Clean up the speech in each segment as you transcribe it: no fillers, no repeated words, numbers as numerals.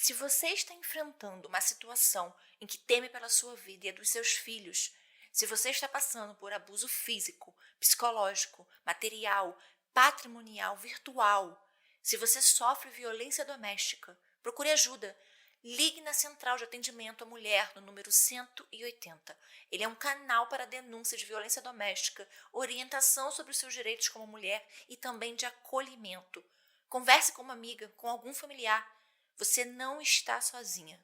Se você está enfrentando uma situação em que teme pela sua vida e a dos seus filhos, se você está passando por abuso físico, psicológico, material, patrimonial, virtual, se você sofre violência doméstica, procure ajuda. Ligue na Central de Atendimento à Mulher no número 180. Ele é um canal para denúncia de violência doméstica, orientação sobre os seus direitos como mulher e também de acolhimento. Converse com uma amiga, com algum familiar. Você não está sozinha.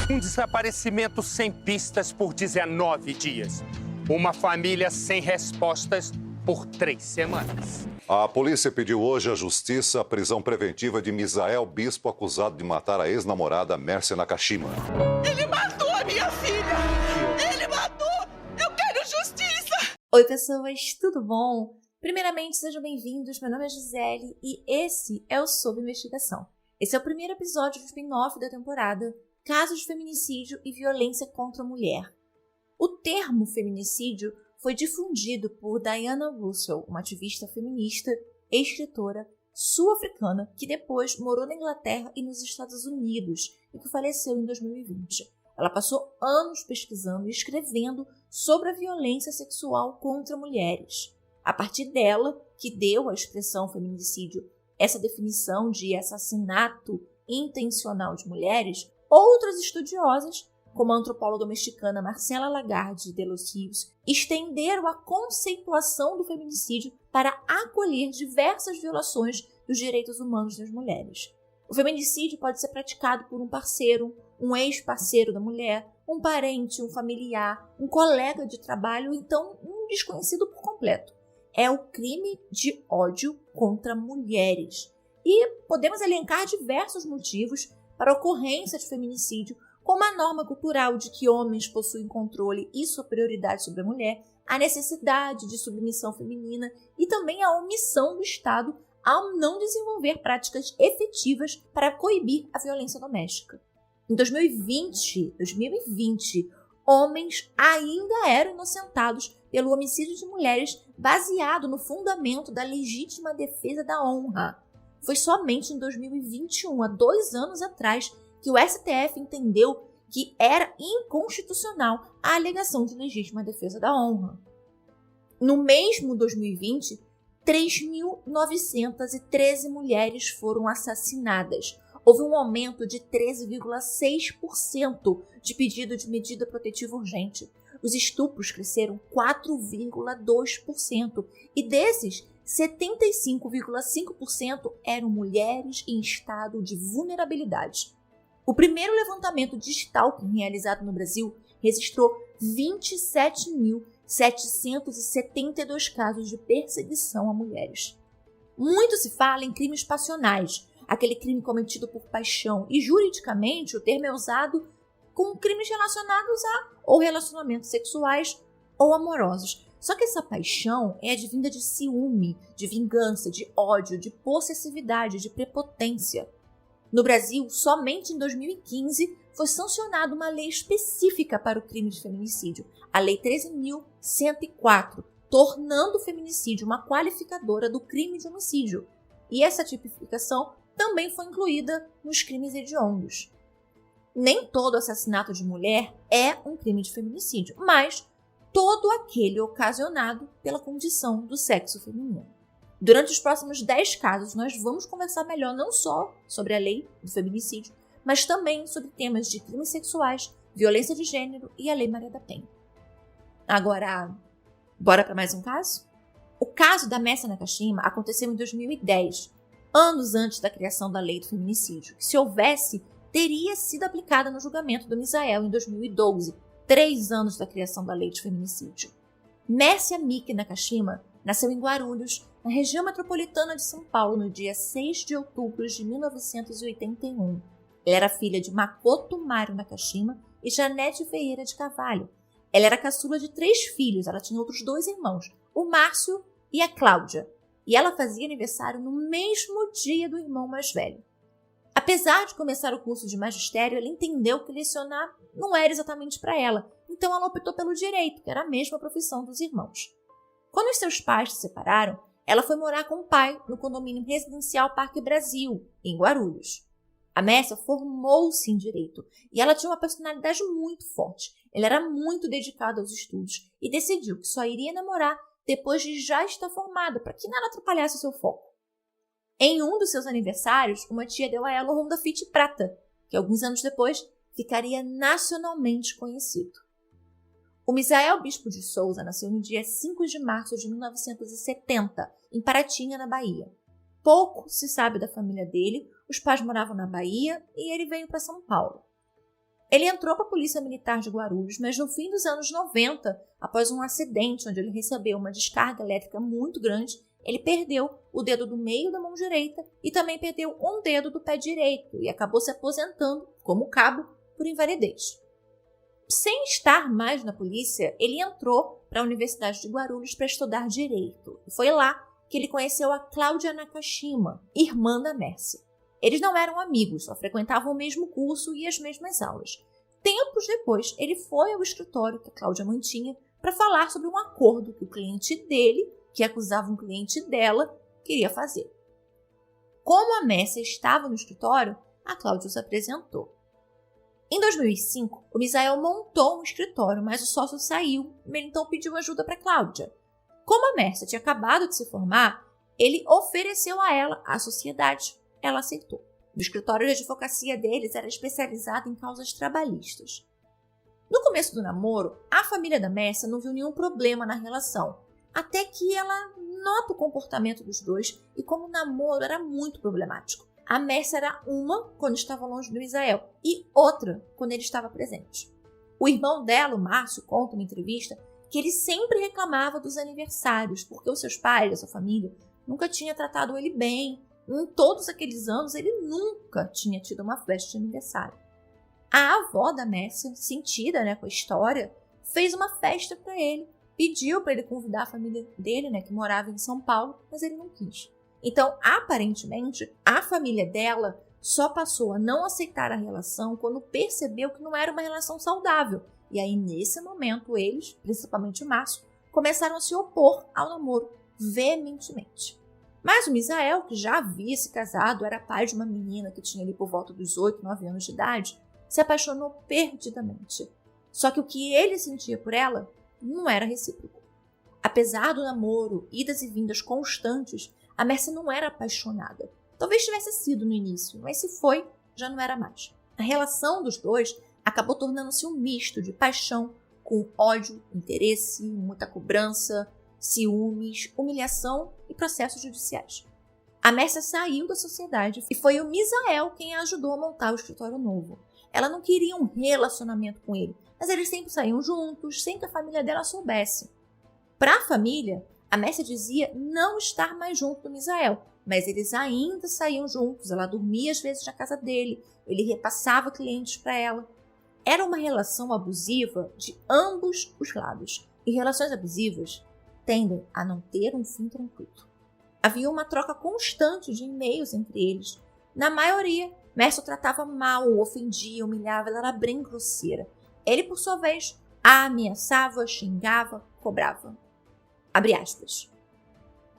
Um desaparecimento sem pistas por 19 dias. Uma família sem respostas por 3 semanas. A polícia pediu hoje à justiça a prisão preventiva de Misael Bispo, acusado de matar a ex-namorada Mércia Nakashima. Ele matou a minha filha! Ele matou! Eu quero justiça! Oi, pessoas, tudo bom? Primeiramente, sejam bem-vindos. Meu nome é Gisele e esse é o Sob Investigação. Esse é o primeiro episódio do spin-off da temporada Casos de Feminicídio e Violência contra a Mulher. O termo feminicídio foi difundido por Diana Russell, uma ativista feminista e escritora sul-africana que depois morou na Inglaterra e nos Estados Unidos e que faleceu em 2020. Ela passou anos pesquisando e escrevendo sobre a violência sexual contra mulheres. A partir dela, que deu à expressão feminicídio essa definição de assassinato intencional de mulheres, outras estudiosas, como a antropóloga mexicana Marcela Lagarde de los Rios, estenderam a conceituação do feminicídio para acolher diversas violações dos direitos humanos das mulheres. O feminicídio pode ser praticado por um parceiro, um ex-parceiro da mulher, um parente, um familiar, um colega de trabalho ou então um desconhecido por completo. É o crime de ódio contra mulheres. E podemos elencar diversos motivos para a ocorrência de feminicídio, como a norma cultural de que homens possuem controle e superioridade sobre a mulher, a necessidade de submissão feminina e também a omissão do Estado ao não desenvolver práticas efetivas para coibir a violência doméstica. Em 2020, homens ainda eram inocentados pelo homicídio de mulheres baseado no fundamento da legítima defesa da honra. Foi somente em 2021, há 2 anos atrás, que o STF entendeu que era inconstitucional a alegação de legítima defesa da honra. No mesmo 2020, 3.913 mulheres foram assassinadas. Houve um aumento de 13,6% de pedido de medida protetiva urgente. Os estupros cresceram 4,2% e desses, 75,5% eram mulheres em estado de vulnerabilidade. O primeiro levantamento de stalking realizado no Brasil registrou 27.772 casos de perseguição a mulheres. Muito se fala em crimes passionais, aquele crime cometido por paixão, e juridicamente o termo é usado com crimes relacionados a ou relacionamentos sexuais ou amorosos. Só que essa paixão é advinda de ciúme, de vingança, de ódio, de possessividade, de prepotência. No Brasil, somente em 2015 foi sancionada uma lei específica para o crime de feminicídio, a Lei 13.104, tornando o feminicídio uma qualificadora do crime de homicídio. E essa tipificação também foi incluída nos crimes hediondos. Nem todo assassinato de mulher é um crime de feminicídio, mas todo aquele ocasionado pela condição do sexo feminino. Durante os próximos 10 casos, nós vamos conversar melhor não só sobre a lei do feminicídio, mas também sobre temas de crimes sexuais, violência de gênero e a Lei Maria da Penha. Agora, bora para mais um caso? O caso da Mércia Nakashima aconteceu em 2010, anos antes da criação da lei do feminicídio, que, se houvesse, teria sido aplicada no julgamento do Misael em 2012, 3 anos da criação da lei de feminicídio. Mércia Miki Nakashima nasceu em Guarulhos, na região metropolitana de São Paulo, no dia 6 de outubro de 1981. Ela era filha de Makoto Mário Nakashima e Janete Ferreira de Carvalho. Ela era caçula de 3 filhos, ela tinha outros 2 irmãos, o Márcio e a Cláudia. E ela fazia aniversário no mesmo dia do irmão mais velho. Apesar de começar o curso de magistério, ela entendeu que lecionar não era exatamente para ela, então ela optou pelo direito, que era a mesma profissão dos irmãos. Quando os seus pais se separaram, ela foi morar com o pai no condomínio residencial Parque Brasil, em Guarulhos. A Mércia formou-se em direito e ela tinha uma personalidade muito forte. Ela era muito dedicada aos estudos e decidiu que só iria namorar depois de já estar formada, para que nada atrapalhasse o seu foco. Em um dos seus aniversários, uma tia deu a ela um Honda Fit prata, que alguns anos depois ficaria nacionalmente conhecido. O Misael Bispo de Souza nasceu no dia 5 de março de 1970, em Paratinga, na Bahia. Pouco se sabe da família dele, os pais moravam na Bahia e ele veio para São Paulo. Ele entrou para a Polícia Militar de Guarulhos, mas no fim dos anos 90, após um acidente onde ele recebeu uma descarga elétrica muito grande, ele perdeu o dedo do meio da mão direita e também perdeu um dedo do pé direito e acabou se aposentando, como cabo, por invalidez. Sem estar mais na polícia, ele entrou para a Universidade de Guarulhos para estudar Direito. E foi lá que ele conheceu a Cláudia Nakashima, irmã da Mércia. Eles não eram amigos, só frequentavam o mesmo curso e as mesmas aulas. Tempos depois, ele foi ao escritório que a Cláudia mantinha para falar sobre um acordo que o cliente dele, que acusava um cliente dela, queria fazer. Como a Mércia estava no escritório, a Cláudia os apresentou. Em 2005, o Misael montou um escritório, mas o sócio saiu e ele então pediu ajuda para Cláudia. Como a Mércia tinha acabado de se formar, ele ofereceu a ela a sociedade. Ela aceitou. O escritório de advocacia deles era especializado em causas trabalhistas. No começo do namoro, a família da Mércia não viu nenhum problema na relação, até que ela nota o comportamento dos dois e como o namoro era muito problemático. A Mércia era uma quando estava longe do Misael e outra quando ele estava presente. O irmão dela, o Márcio, conta numa entrevista que ele sempre reclamava dos aniversários, porque os seus pais, a sua família, nunca tinham tratado ele bem. Em todos aqueles anos, ele nunca tinha tido uma festa de aniversário. A avó da Mércia, sentida com a história, fez uma festa para ele, pediu para ele convidar a família dele, que morava em São Paulo, mas ele não quis. Então, aparentemente, a família dela só passou a não aceitar a relação quando percebeu que não era uma relação saudável. E aí, nesse momento, eles, principalmente o Márcio, começaram a se opor ao namoro veementemente. Mas o Misael, que já havia se casado, era pai de uma menina que tinha ali por volta dos 8, 9 anos de idade, se apaixonou perdidamente. Só que o que ele sentia por ela não era recíproco. Apesar do namoro, idas e vindas constantes, a Mércia não era apaixonada. Talvez tivesse sido no início, mas se foi, já não era mais. A relação dos dois acabou tornando-se um misto de paixão com ódio, interesse, muita cobrança, ciúmes, humilhação e processos judiciais. A Mércia saiu da sociedade e foi o Misael quem a ajudou a montar o escritório novo. Ela não queria um relacionamento com ele, mas eles sempre saíam juntos, sem que a família dela soubesse. Para a família, a Mércia dizia não estar mais junto do Misael, mas eles ainda saíam juntos, ela dormia às vezes na casa dele, ele repassava clientes para ela. Era uma relação abusiva de ambos os lados, e relações abusivas tendem a não ter um fim tranquilo. Havia uma troca constante de e-mails entre eles. Na maioria, Mércia o tratava mal, o ofendia, humilhava, ela era bem grosseira. Ele, por sua vez, a ameaçava, xingava, cobrava. Abre aspas.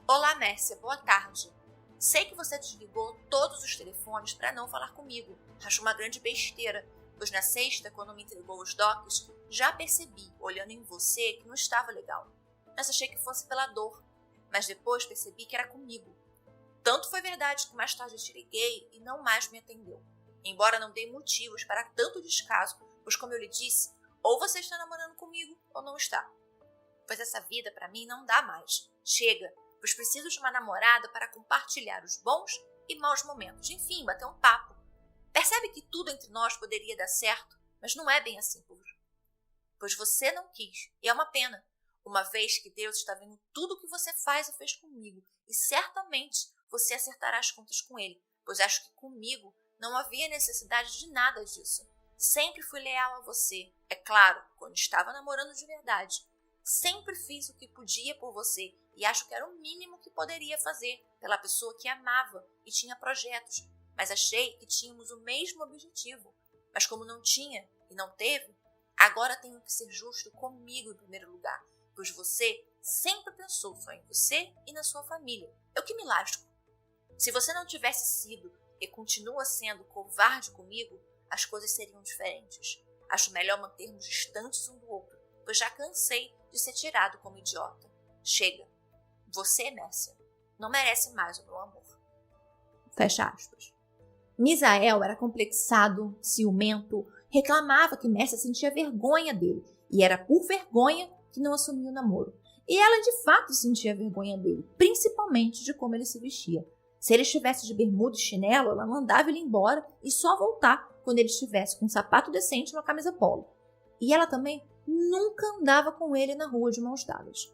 Olá, Mércia, boa tarde. Sei que você desligou todos os telefones para não falar comigo. Acho uma grande besteira, pois na sexta, quando me entregou os docs, já percebi, olhando em você, que não estava legal. Mas achei que fosse pela dor, mas depois percebi que era comigo. Tanto foi verdade que mais tarde te liguei e não mais me atendeu. Embora não dê motivos para tanto descaso, pois como eu lhe disse, ou você está namorando comigo ou não está. Pois essa vida para mim não dá mais. Chega, pois preciso de uma namorada para compartilhar os bons e maus momentos. Enfim, bater um papo. Percebe que tudo entre nós poderia dar certo, mas não é bem assim, pois você não quis, e é uma pena. Uma vez que Deus está vendo tudo o que você faz e fez comigo, e certamente você acertará as contas com Ele, pois acho que comigo não havia necessidade de nada disso. Sempre fui leal a você, é claro, quando estava namorando de verdade. Sempre fiz o que podia por você, e acho que era o mínimo que poderia fazer pela pessoa que amava e tinha projetos, mas achei que tínhamos o mesmo objetivo. Mas como não tinha e não teve, agora tenho que ser justo comigo em primeiro lugar, pois você sempre pensou só em você e na sua família. Eu que me lasco. Se você não tivesse sido e continua sendo covarde comigo, as coisas seriam diferentes. Acho melhor mantermos distantes um do outro, pois já cansei de ser tirado como idiota. Chega. Você, Mércia, não merece mais o meu amor. Fecha aspas. Misael era complexado, ciumento, reclamava que Mércia sentia vergonha dele, e era por vergonha que não assumia o namoro. E ela de fato sentia vergonha dele, principalmente de como ele se vestia. Se ele estivesse de bermuda e chinelo, ela mandava ele embora e só voltar quando ele estivesse com um sapato decente e uma camisa polo. E ela também nunca andava com ele na rua de mãos dadas.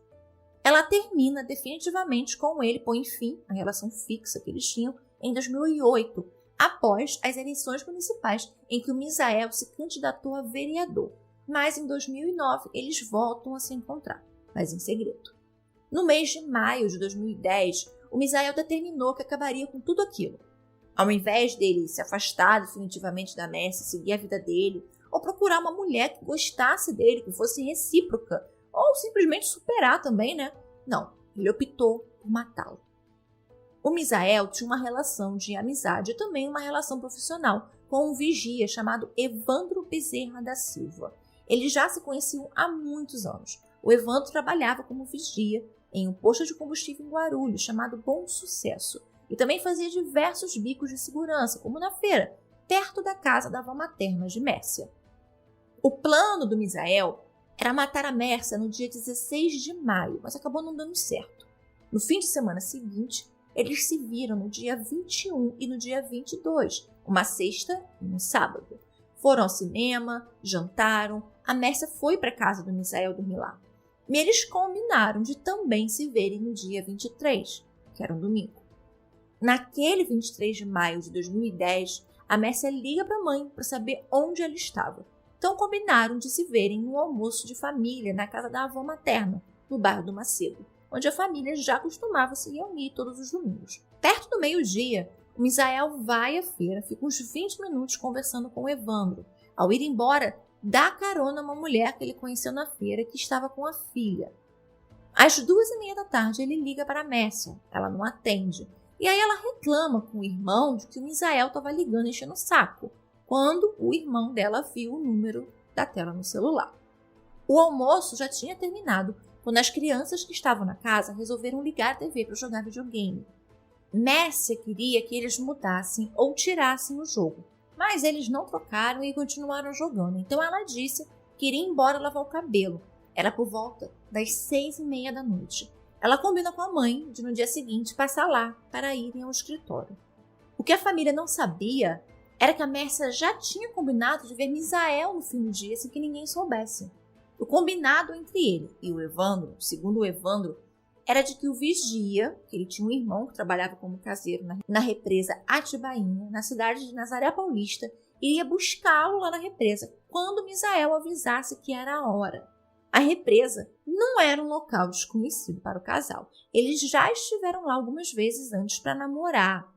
Ela termina definitivamente com ele, põe fim à relação fixa que eles tinham em 2008, após as eleições municipais em que o Misael se candidatou a vereador. Mas em 2009 eles voltam a se encontrar, mas em segredo. No mês de maio de 2010, o Misael determinou que acabaria com tudo aquilo. Ao invés dele se afastar definitivamente da Mércia, seguir a vida dele, ou procurar uma mulher que gostasse dele, que fosse recíproca, ou simplesmente superar também, né? Não, ele optou por matá-lo. O Misael tinha uma relação de amizade e também uma relação profissional com um vigia chamado Evandro Bezerra da Silva. Eles já se conheciam há muitos anos. O Evandro trabalhava como vigia em um posto de combustível em Guarulhos chamado Bom Sucesso e também fazia diversos bicos de segurança, como na feira, perto da casa da avó materna de Mércia. O plano do Misael era matar a Mércia no dia 16 de maio, mas acabou não dando certo. No fim de semana seguinte, eles se viram no dia 21 e no dia 22, uma sexta e um sábado. Foram ao cinema, jantaram, a Mércia foi para a casa do Misael dormir lá. E eles combinaram de também se verem no dia 23, que era um domingo. Naquele 23 de maio de 2010, a Mércia liga para a mãe para saber onde ela estava. Então combinaram de se verem no almoço de família na casa da avó materna, no bairro do Macedo, onde a família já costumava se reunir todos os domingos. Perto do meio-dia, o Misael vai à feira, fica uns 20 minutos conversando com o Evandro. Ao ir embora, dá carona a uma mulher que ele conheceu na feira que estava com a filha. Às 2h30 da tarde, ele liga para a Mércia. Ela não atende. E aí ela reclama com o irmão de que o Misael estava ligando e enchendo o saco, quando o irmão dela viu o número da tela no celular. O almoço já tinha terminado, quando as crianças que estavam na casa resolveram ligar a TV para jogar videogame. Mércia queria que eles mudassem ou tirassem o jogo, mas eles não trocaram e continuaram jogando. Então ela disse que iria embora lavar o cabelo. Era por volta das 6h30 da noite. Ela combina com a mãe de no dia seguinte passar lá para irem ao escritório. O que a família não sabia era que a Mércia já tinha combinado de ver Misael no fim do dia sem que ninguém soubesse. O combinado entre ele e o Evandro, segundo o Evandro, era de que o vigia, que ele tinha um irmão que trabalhava como caseiro na represa Atibainha, na cidade de Nazaré Paulista, iria buscá-lo lá na represa quando Misael avisasse que era a hora. A represa não era um local desconhecido para o casal. Eles já estiveram lá algumas vezes antes para namorar.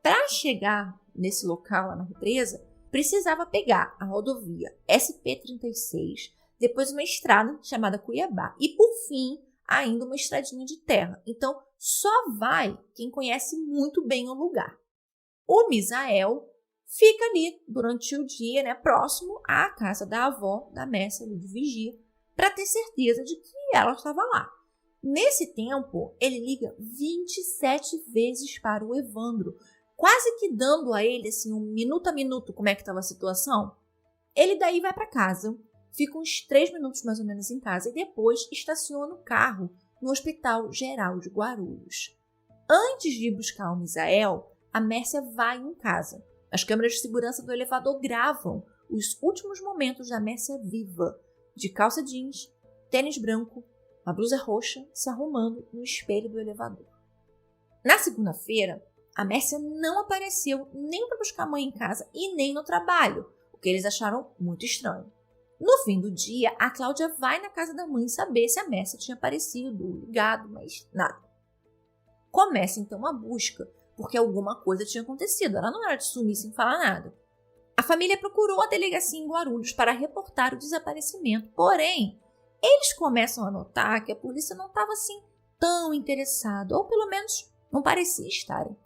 Para chegar nesse local lá na represa, precisava pegar a rodovia SP-36, depois uma estrada chamada Cuiabá e, por fim, ainda uma estradinha de terra. Então, só vai quem conhece muito bem o lugar. O Misael fica ali durante o dia, né, próximo à casa da avó da Mércia, ali de vigia, para ter certeza de que ela estava lá. Nesse tempo, ele liga 27 vezes para o Evandro, quase que dando a ele assim, um minuto a minuto como é que estava a situação. Ele daí vai para casa, fica uns 3 minutos mais ou menos em casa e depois estaciona o carro no Hospital Geral de Guarulhos. Antes de ir buscar o Misael, a Mércia vai em casa. As câmeras de segurança do elevador gravam os últimos momentos da Mércia viva, de calça jeans, tênis branco, uma blusa roxa, se arrumando no espelho do elevador. Na segunda-feira, a Mércia não apareceu nem para buscar a mãe em casa e nem no trabalho, o que eles acharam muito estranho. No fim do dia, a Cláudia vai na casa da mãe saber se a Mércia tinha aparecido, ligado, mas nada. Começa então a busca, porque alguma coisa tinha acontecido. Ela não era de sumir sem falar nada. A família procurou a delegacia em Guarulhos para reportar o desaparecimento, porém, eles começam a notar que a polícia não estava assim tão interessada, ou pelo menos não parecia estarem.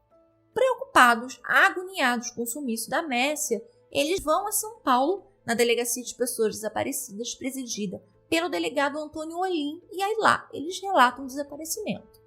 preocupados, agoniados com o sumiço da Mércia, eles vão a São Paulo, na Delegacia de Pessoas Desaparecidas, presidida pelo delegado Antônio Olim, e aí lá eles relatam o desaparecimento.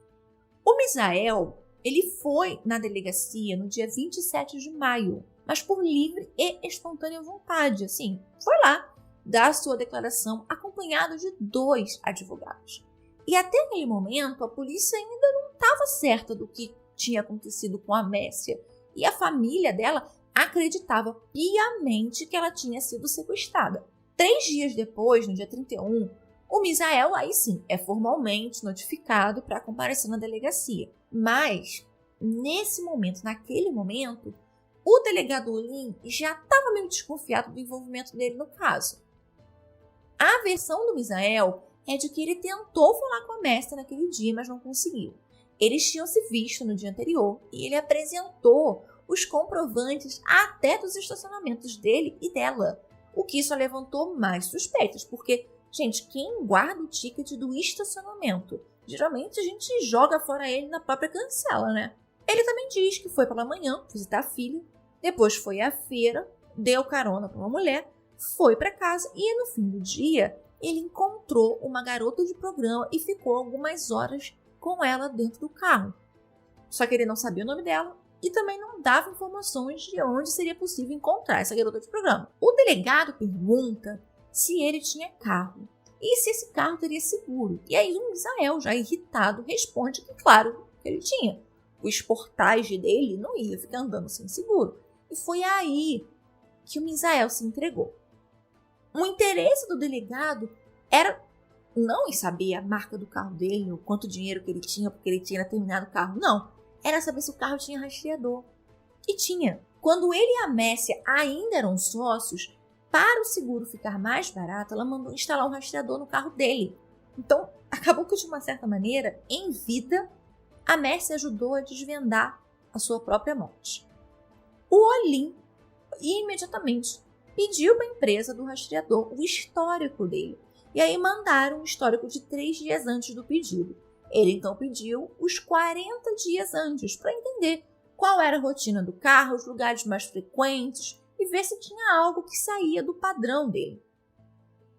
O Misael, ele foi na delegacia no dia 27 de maio, mas por livre e espontânea vontade, assim, foi lá dar sua declaração acompanhado de 2 advogados. E até aquele momento, a polícia ainda não estava certa do que tinha acontecido com a Mércia, e a família dela acreditava piamente que ela tinha sido sequestrada. 3 dias depois, no dia 31, o Misael, aí sim, é formalmente notificado para comparecer na delegacia. Mas, naquele momento, o delegado Olim já estava meio desconfiado do envolvimento dele no caso. A versão do Misael é de que ele tentou falar com a Mércia naquele dia, mas não conseguiu. Eles tinham se visto no dia anterior e ele apresentou os comprovantes até dos estacionamentos dele e dela, o que só levantou mais suspeitas, porque, gente, quem guarda o ticket do estacionamento? Geralmente a gente joga fora ele na própria cancela, né? Ele também diz que foi pela manhã visitar a filha, depois foi à feira, deu carona para uma mulher, foi para casa e no fim do dia ele encontrou uma garota de programa e ficou algumas horas com ela dentro do carro. Só que ele não sabia o nome dela e também não dava informações de onde seria possível encontrar essa garota de programa. O delegado pergunta se ele tinha carro e se esse carro teria seguro. E aí o Misael, já irritado, responde que claro que ele tinha. O Sportage dele não ia ficar andando sem seguro. E foi aí que o Misael se entregou. O interesse do delegado era não em saber a marca do carro dele, ou quanto dinheiro que ele tinha, porque ele tinha terminado o carro, não. Era saber se o carro tinha rastreador. E tinha. Quando ele e a Mércia ainda eram sócios, para o seguro ficar mais barato, ela mandou instalar um rastreador no carro dele. Então, acabou que de uma certa maneira, em vida, a Mércia ajudou a desvendar a sua própria morte. O Olim imediatamente pediu para a empresa do rastreador o histórico dele. E aí mandaram um histórico de 3 dias antes do pedido. Ele então pediu os 40 dias antes para entender qual era a rotina do carro, os lugares mais frequentes e ver se tinha algo que saía do padrão dele.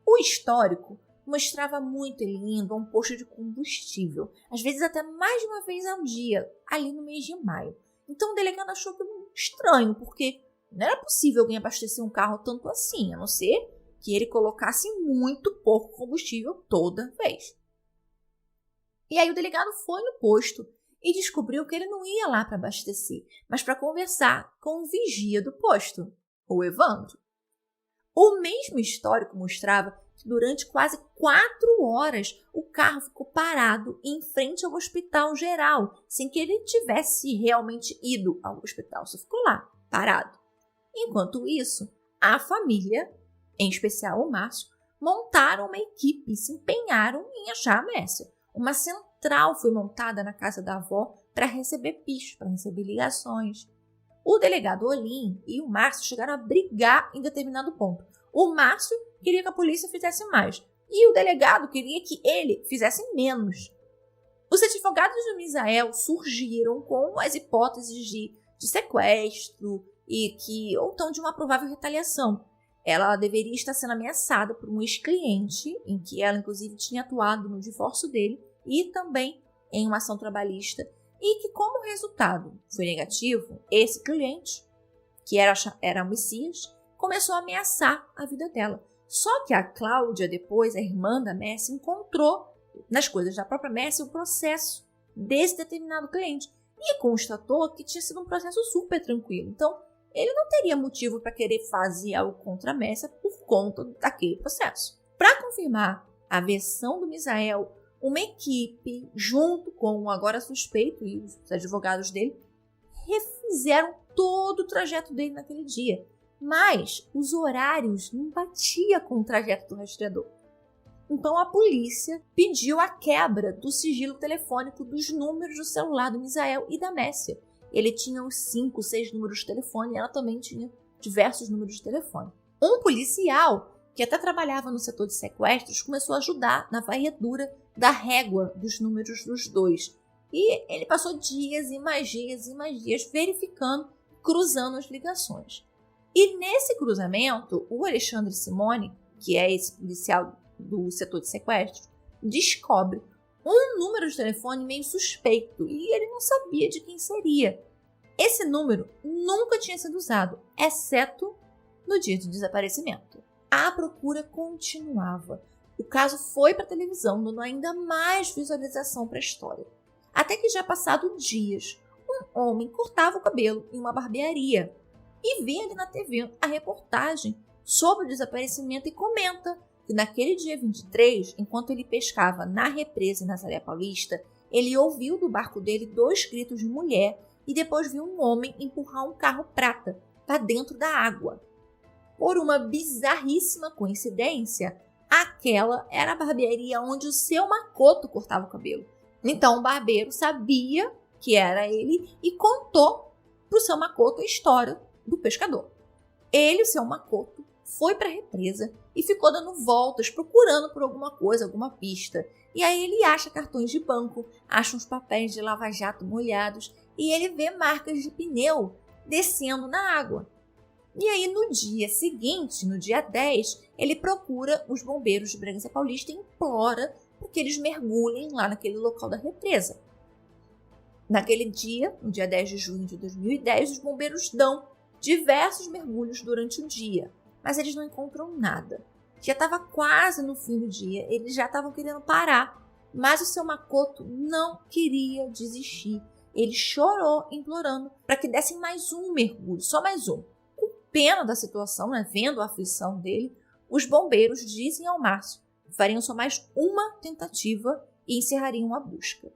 O histórico mostrava muito ele indo a um posto de combustível, às vezes até mais de uma vez ao dia, ali no mês de maio. Então o delegado achou que estranho, porque não era possível alguém abastecer um carro tanto assim, a não ser que ele colocasse muito pouco combustível toda vez. E aí o delegado foi no posto e descobriu que ele não ia lá para abastecer, mas para conversar com o vigia do posto, o Evandro. O mesmo histórico mostrava que durante quase 4 horas o carro ficou parado em frente ao Hospital Geral, sem que ele tivesse realmente ido ao hospital, só ficou lá, parado. Enquanto isso, a família, em especial o Márcio, montaram uma equipe e se empenharam em achar a Mércia. Uma central foi montada na casa da avó para receber pistas, para receber ligações. O delegado Olim e o Márcio chegaram a brigar em determinado ponto. O Márcio queria que a polícia fizesse mais e o delegado queria que ele fizesse menos. Os advogados do Misael surgiram com as hipóteses de sequestro ou então de uma provável retaliação. Ela deveria estar sendo ameaçada por um ex-cliente, em que ela, inclusive, tinha atuado no divórcio dele e também em uma ação trabalhista, e que, como resultado foi negativo, esse cliente, que era o Messias, começou a ameaçar a vida dela. Só que a Cláudia, depois, a irmã da Mércia, encontrou nas coisas da própria Mércia o processo desse determinado cliente e constatou que tinha sido um processo super tranquilo. Então, ele não teria motivo para querer fazer algo contra a Mércia por conta daquele processo. Para confirmar a versão do Misael, uma equipe, junto com o agora suspeito e os advogados dele, refizeram todo o trajeto dele naquele dia. Mas os horários não batiam com o trajeto do rastreador. Então a polícia pediu a quebra do sigilo telefônico dos números do celular do Misael e da Mércia. Ele tinha uns 5, 6 números de telefone e ela também tinha diversos números de telefone. Um policial, que até trabalhava no setor de sequestros, começou a ajudar na varredura da régua dos números dos dois. E ele passou dias e mais dias e mais dias verificando, cruzando as ligações. E nesse cruzamento, o Alexandre Simone, que é esse policial do setor de sequestros, descobre um número de telefone meio suspeito e ele não sabia de quem seria. Esse número nunca tinha sido usado, exceto no dia do desaparecimento. A procura continuava. O caso foi para a televisão, dando ainda mais visualização para a história. Até que já passado dias, um homem cortava o cabelo em uma barbearia e vê ali na TV a reportagem sobre o desaparecimento e comenta que naquele dia 23, enquanto ele pescava na represa em Nazaré Paulista, ele ouviu do barco dele 2 gritos de mulher e depois viu um homem empurrar um carro prata para dentro da água. Por uma bizarríssima coincidência, aquela era a barbearia onde o seu Makoto cortava o cabelo. Então o barbeiro sabia que era ele e contou para o seu Makoto a história do pescador. Ele, o seu Makoto, foi para a represa e ficou dando voltas procurando por alguma coisa, alguma pista. E aí ele acha cartões de banco, acha uns papéis de lava-jato molhados e ele vê marcas de pneu descendo na água. E aí no dia seguinte, no dia 10, ele procura os bombeiros de Bragança Paulista e implora que eles mergulhem lá naquele local da represa. Naquele dia, no dia 10 de junho de 2010, os bombeiros dão diversos mergulhos durante o dia, mas eles não encontram nada. Já estava quase no fim do dia, eles já estavam querendo parar, mas o seu Makoto não queria desistir. Ele chorou, implorando para que dessem mais um mergulho, só mais um. Com pena da situação, vendo a aflição dele, os bombeiros dizem ao Márcio que fariam só mais uma tentativa e encerrariam a busca.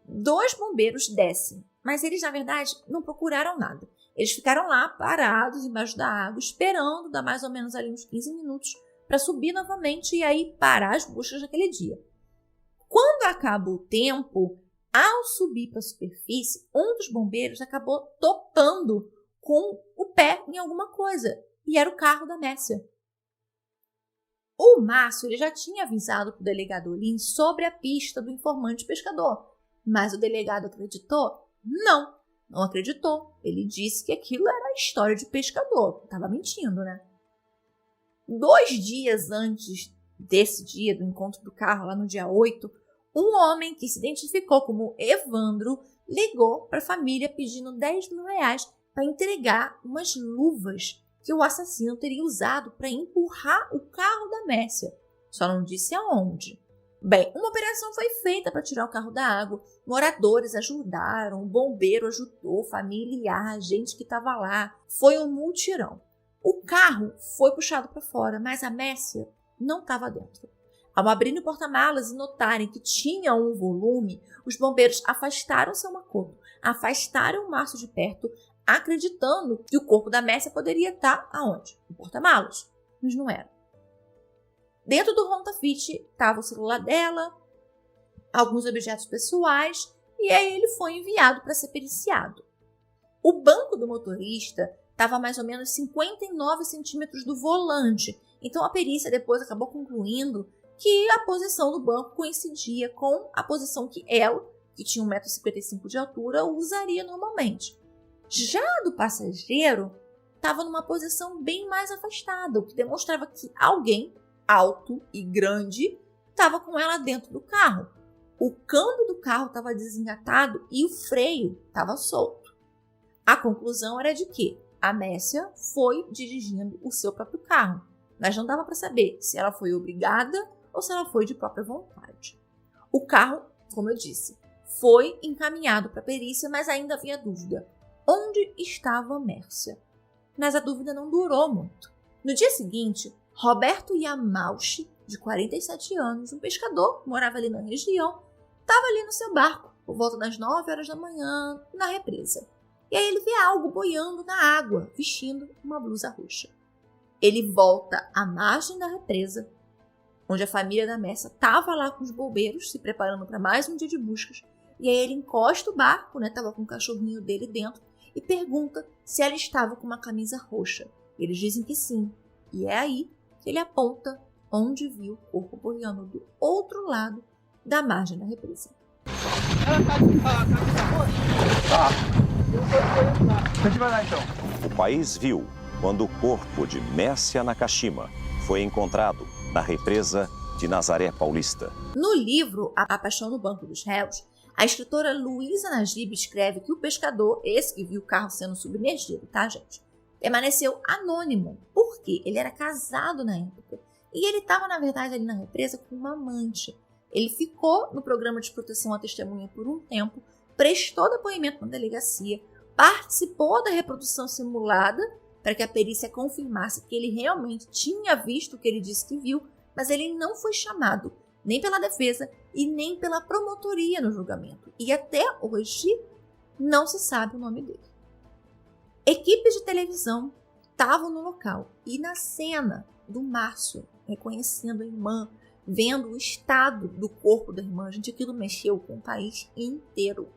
2 bombeiros descem, mas eles, na verdade, não procuraram nada. Eles ficaram lá, parados, embaixo da água, esperando dar mais ou menos ali uns 15 minutos para subir novamente e aí parar as buscas naquele dia. Quando acaba o tempo, ao subir para a superfície, um dos bombeiros acabou topando com o pé em alguma coisa, e era o carro da Mércia. O Márcio ele já tinha avisado para o delegado Olim sobre a pista do informante pescador, mas o delegado acreditou? Não acreditou. Ele disse que aquilo era a história de pescador. Estava mentindo, né? 2 dias antes desse dia, do encontro do carro, lá no dia 8, um homem que se identificou como Evandro ligou para a família pedindo R$10.000 para entregar umas luvas que o assassino teria usado para empurrar o carro da Mércia. Só não disse aonde. Bem, uma operação foi feita para tirar o carro da água. Moradores ajudaram, o bombeiro ajudou, familiar, gente que estava lá. Foi um mutirão. O carro foi puxado para fora, mas a Mércia não estava dentro. Ao abrir o porta-malas e notarem que tinha um volume, os bombeiros afastaram seu Makoto, afastaram o Márcio de perto, acreditando que o corpo da Mércia poderia estar aonde? No porta-malas. Mas não era. Dentro do Honda Fit estava o celular dela, alguns objetos pessoais, e aí ele foi enviado para ser periciado. O banco do motorista estava a mais ou menos 59 centímetros do volante, então a perícia depois acabou concluindo que a posição do banco coincidia com a posição que ela, que tinha 1,55 m de altura, usaria normalmente. Já do passageiro, estava numa posição bem mais afastada, o que demonstrava que alguém alto e grande estava com ela dentro do carro. O câmbio do carro estava desengatado e o freio estava solto. A conclusão era de que a Mércia foi dirigindo o seu próprio carro, mas não dava para saber se ela foi obrigada ou se ela foi de própria vontade. O carro, como eu disse, foi encaminhado para a perícia, mas ainda havia dúvida. Onde estava a Mércia? Mas a dúvida não durou muito. No dia seguinte, Roberto Yamauchi, de 47 anos, um pescador que morava ali na região, estava ali no seu barco, por volta das 9 horas da manhã, na represa. E aí ele vê algo boiando na água, vestindo uma blusa roxa. Ele volta à margem da represa, onde a família da Mércia estava lá com os bombeiros, se preparando para mais um dia de buscas. E aí ele encosta o barco, estava com o cachorrinho dele dentro, e pergunta se ela estava com uma camisa roxa. Eles dizem que sim. E é aí que ele aponta onde viu o corpo boiando do outro lado da margem da represa. A gente vai lá então. O país viu quando o corpo de Messia Nakashima foi encontrado na represa de Nazaré Paulista. No livro A Paixão no Banco dos Réus, a escritora Luísa Najib escreve que o pescador, esse que viu o carro sendo submergido, tá, gente? Permaneceu anônimo, porque ele era casado na época. E ele estava, na verdade, ali na represa com uma amante. Ele ficou no programa de proteção à testemunha por um tempo, prestou depoimento na delegacia, participou da reprodução simulada para que a perícia confirmasse que ele realmente tinha visto o que ele disse que viu, mas ele não foi chamado nem pela defesa e nem pela promotoria no julgamento. E até hoje não se sabe o nome dele. Equipes de televisão estavam no local e na cena do Márcio, reconhecendo a irmã, vendo o estado do corpo da irmã, gente, aquilo mexeu com o país inteiro.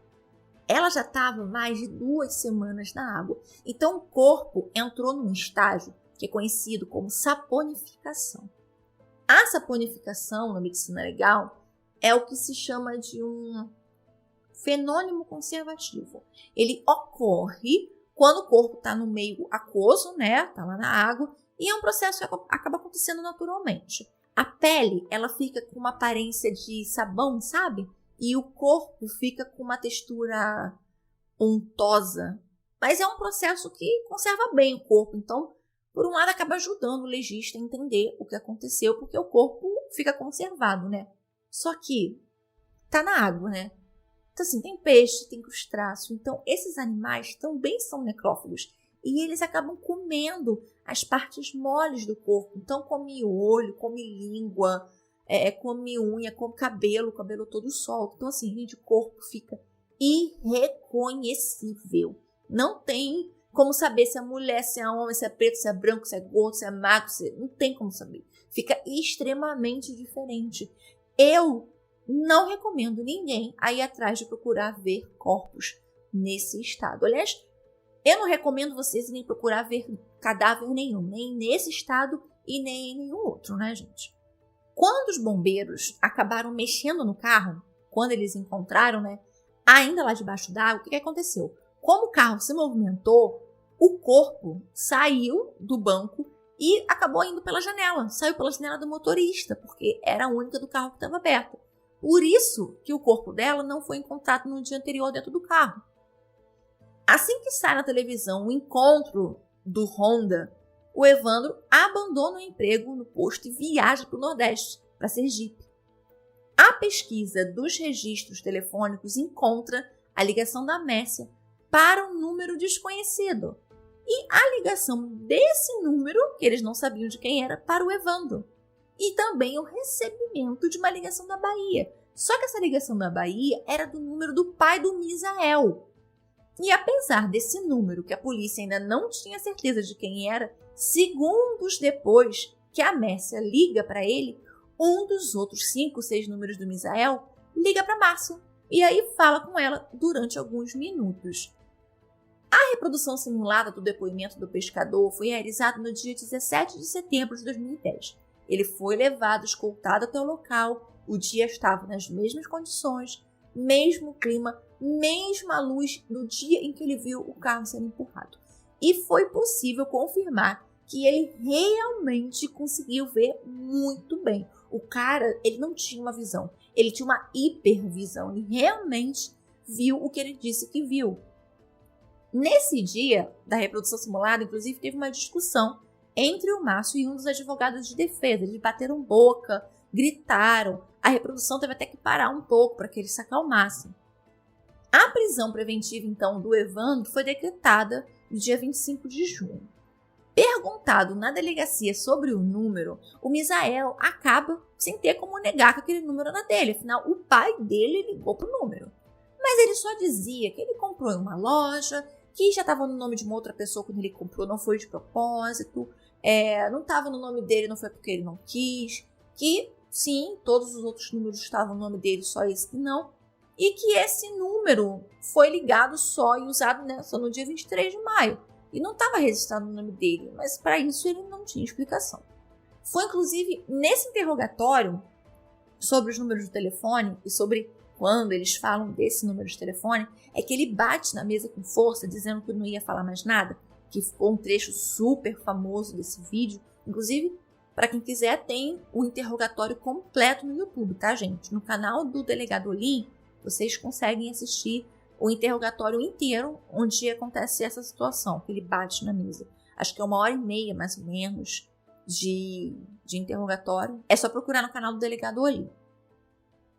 Ela já estava mais de 2 semanas na água, então o corpo entrou num estágio que é conhecido como saponificação. A saponificação na medicina legal é o que se chama de um fenômeno conservativo. Ele ocorre quando o corpo está no meio aquoso, né? Está lá na água, e é um processo que acaba acontecendo naturalmente. A pele, ela fica com uma aparência de sabão, sabe? E o corpo fica com uma textura untosa. Mas é um processo que conserva bem o corpo. Então, por um lado, acaba ajudando o legista a entender o que aconteceu, porque o corpo fica conservado, né? Só que tá na água, né? Então, assim, tem peixe, tem crustáceo. Então, esses animais também são necrófagos. E eles acabam comendo as partes moles do corpo. Então, come olho, come língua, come unha, come cabelo, o cabelo todo solto. Então, assim, gente, o corpo fica irreconhecível. Não tem como saber se é mulher, se é homem, se é preto, se é branco, se é gordo, se é magro. Não tem como saber. Fica extremamente diferente. Eu não recomendo ninguém a ir atrás de procurar ver corpos nesse estado. Aliás, eu não recomendo vocês irem procurar ver cadáver nenhum, nem nesse estado e nem em nenhum outro, né, gente? Quando os bombeiros acabaram mexendo no carro, quando eles encontraram, né, ainda lá debaixo d'água, o que aconteceu? Como o carro se movimentou, o corpo saiu do banco e acabou indo pela janela. Saiu pela janela do motorista, porque era a única do carro que estava aberta. Por isso que o corpo dela não foi encontrado no dia anterior dentro do carro. Assim que sai na televisão o encontro do Honda, o Evandro abandona o emprego no posto e viaja para o Nordeste, para Sergipe. A pesquisa dos registros telefônicos encontra a ligação da Messia para um número desconhecido. E a ligação desse número, que eles não sabiam de quem era, para o Evandro. E também o recebimento de uma ligação da Bahia. Só que essa ligação da Bahia era do número do pai do Misael. E apesar desse número, que a polícia ainda não tinha certeza de quem era, segundos depois que a Messia liga para ele, um dos outros 5, 6 números do Misael liga para Márcia. E aí fala com ela durante alguns minutos. A reprodução simulada do depoimento do pescador foi realizada no dia 17 de setembro de 2010. Ele foi levado, escoltado até o local. O dia estava nas mesmas condições, mesmo clima, mesma luz do dia em que ele viu o carro sendo empurrado. E foi possível confirmar que ele realmente conseguiu ver muito bem. O cara, ele não tinha uma visão, ele tinha uma hipervisão. Ele realmente viu o que ele disse que viu. Nesse dia da reprodução simulada, inclusive, teve uma discussão entre o Márcio e um dos advogados de defesa. Eles bateram boca, gritaram. A reprodução teve até que parar um pouco para que eles se acalmassem. A prisão preventiva, então, do Evandro foi decretada no dia 25 de junho. Perguntado na delegacia sobre o número, o Misael acaba sem ter como negar que aquele número era dele. Afinal, o pai dele ligou para o número. Mas ele só dizia que ele comprou em uma loja, que já estava no nome de uma outra pessoa quando ele comprou, não foi de propósito, não estava no nome dele, não foi porque ele não quis, que sim, todos os outros números estavam no nome dele, só esse que não, e que esse número foi ligado só e usado, né, só no dia 23 de maio, e não estava registrado no nome dele, mas para isso ele não tinha explicação. Foi inclusive nesse interrogatório sobre os números do telefone e sobre quando eles falam desse número de telefone, é que ele bate na mesa com força, dizendo que não ia falar mais nada, que ficou um trecho super famoso desse vídeo. Inclusive, para quem quiser, tem o interrogatório completo no YouTube, tá, gente? No canal do Delegado Olim, vocês conseguem assistir o interrogatório inteiro, onde acontece essa situação, que ele bate na mesa. Acho que é 1h30, mais ou menos, de interrogatório. É só procurar no canal do Delegado Olim.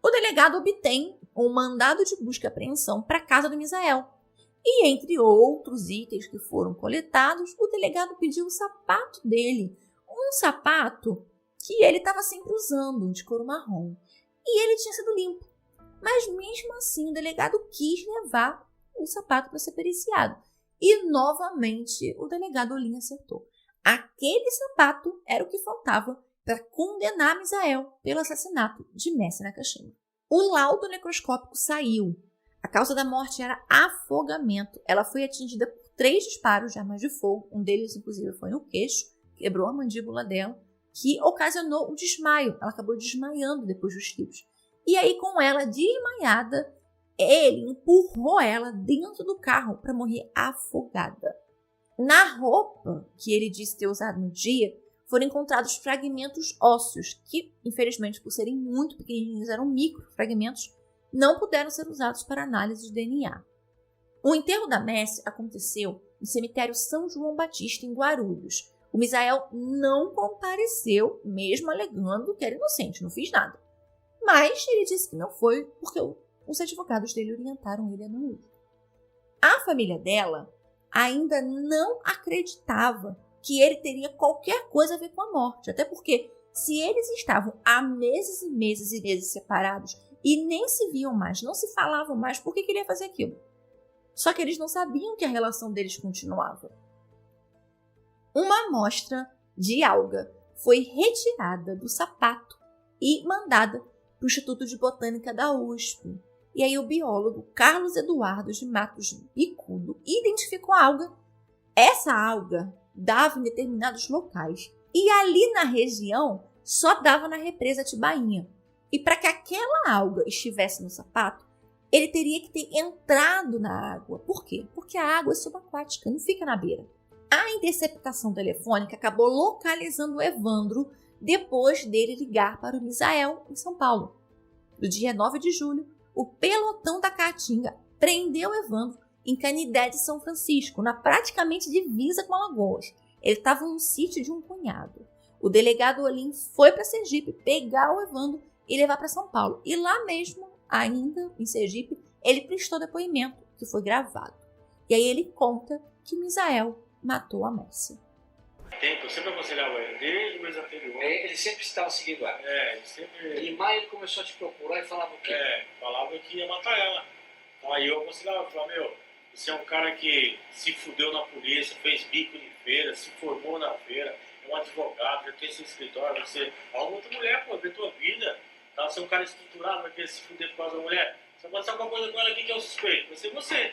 O delegado obtém um mandado de busca e apreensão para a casa do Misael. E entre outros itens que foram coletados, o delegado pediu o sapato dele. Um sapato que ele estava sempre usando, de couro marrom. E ele tinha sido limpo. Mas mesmo assim o delegado quis levar o sapato para ser periciado. E novamente o delegado Olim acertou. Aquele sapato era o que faltava para condenar Misael pelo assassinato de Messi Nakashima. O laudo necroscópico saiu. A causa da morte era afogamento. Ela foi atingida por 3 disparos de armas de fogo. Um deles, inclusive, foi no queixo. Quebrou a mandíbula dela, que ocasionou um desmaio. Ela acabou desmaiando depois dos tiros. E aí, com ela desmaiada, ele empurrou ela dentro do carro para morrer afogada. Na roupa que ele disse ter usado no dia, foram encontrados fragmentos ósseos, que, infelizmente, por serem muito pequenininhos, eram microfragmentos, não puderam ser usados para análise de DNA. O enterro da Messi aconteceu no cemitério São João Batista, em Guarulhos. O Misael não compareceu, mesmo alegando que era inocente, não fiz nada. Mas ele disse que não foi porque os advogados dele orientaram ele a não ir. A família dela ainda não acreditava que ele teria qualquer coisa a ver com a morte. Até porque, se eles estavam há meses e meses e meses separados e nem se viam mais, não se falavam mais, por que ele ia fazer aquilo? Só que eles não sabiam que a relação deles continuava. Uma amostra de alga foi retirada do sapato e mandada para o Instituto de Botânica da USP. E aí o biólogo Carlos Eduardo de Matos Bicudo identificou a alga. Essa alga dava em determinados locais. E ali na região só dava na represa Tibainha. E para que aquela alga estivesse no sapato, ele teria que ter entrado na água. Por quê? Porque a água é subaquática, não fica na beira. A interceptação telefônica acabou localizando o Evandro depois dele ligar para o Misael em São Paulo. No dia 9 de julho, o pelotão da Caatinga prendeu Evandro em Canidé de São Francisco, na praticamente divisa com Alagoas. Ele estava no sítio de um cunhado. O delegado Olim foi para Sergipe pegar o Evandro e levar para São Paulo. E lá mesmo, ainda em Sergipe, ele prestou depoimento, que foi gravado. E aí ele conta que o Misael matou a Messi. Eu sempre aconselhava ele, desde o mês anterior. Ele sempre estava seguindo ela. Ele sempre... Em maio ele começou a te procurar e falava o quê? Falava que ia matar ela. Então aí eu aconselhava, falava, você é um cara que se fudeu na polícia, fez bico de feira, se formou na feira, é um advogado, já tem seu escritório, você arruma outra mulher, pô, vê tua vida. Tá? Você é um cara estruturado, vai querer se fuder por causa da mulher. Você pode fazer alguma coisa com ela aqui que é o suspeito, vai ser você.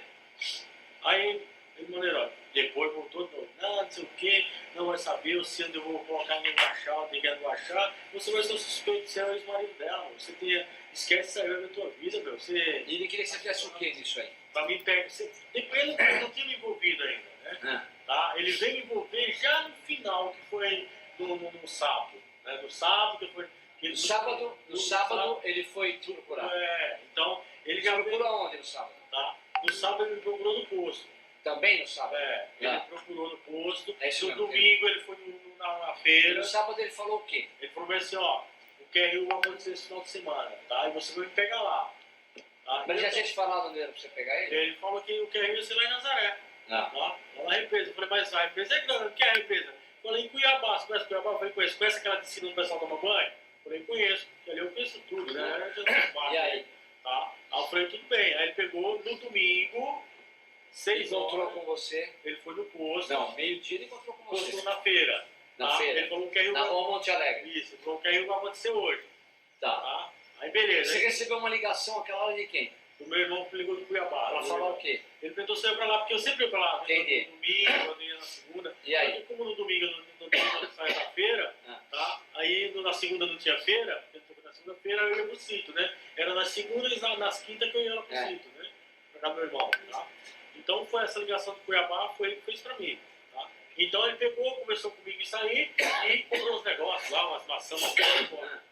Aí ele maneirou. Depois voltou de novo. Não sei o que, não vai saber, eu sei onde eu vou colocar ninguém baixar, onde ninguém vai baixar. Você vai ser o suspeito de ser o ex-marido dela, meu. Você esquece essa da tua vida, meu. E ele queria que você fizesse o que nisso aí? Pra mim, ele não tinha me envolvido ainda, né? Tá? Ele veio me envolver já no final, que foi no sábado. Né? No sábado, que foi... No sábado ele foi te procurar. Então ele já procurou onde no sábado? Tá? No sábado ele me procurou no posto. Também no sábado? Ele procurou no posto. No domingo ele foi na feira. E no sábado ele falou o quê? Ele falou assim, o QRU vai acontecer esse final de semana, tá? E você vai me pegar lá. Tá? Mas ele já tinha te falado onde era pra você pegar ele? Ele falou que o QRU ia ser lá em Nazaré. Tá? Lá na represa. Eu falei, mas a represa é grande, o que é a represa? Eu falei, em Cuiabá, você conhece Cuiabá? Eu falei, conhece aquela de cima do pessoal tomar banho? Eu falei, conheço, porque ali eu conheço tudo, né? E aí? Tá? Aí eu falei, tudo bem. Aí ele pegou no domingo, 6 horas. Encontrou com você? Ele foi no posto. Não, meio-dia ele encontrou com você. Postou na feira. Na feira? Ele falou que aí na rua Monte Alegre? Isso, ele falou que aí vai acontecer hoje. Tá. Aí beleza. Você recebeu uma ligação aquela hora de quem? O meu irmão que ligou do Cuiabá. Pra falar o quê? Ele perguntou se eu ia pra lá, porque eu sempre ia pra lá. Entendi. No domingo, eu ia na segunda. E aí? Porque como no domingo eu não tinha feira, tá? Aí na segunda não tinha feira, segunda-feira eu ia pro sítio, né? Era nas segundas e nas quintas que eu ia lá pro sítio, né? Pra casa do meu irmão, tá? Então foi essa ligação de Cuiabá, foi ele que fez pra mim, tá? Então ele pegou, conversou comigo em sair e comprou uns negócios lá, umas maçãs, umas coisas.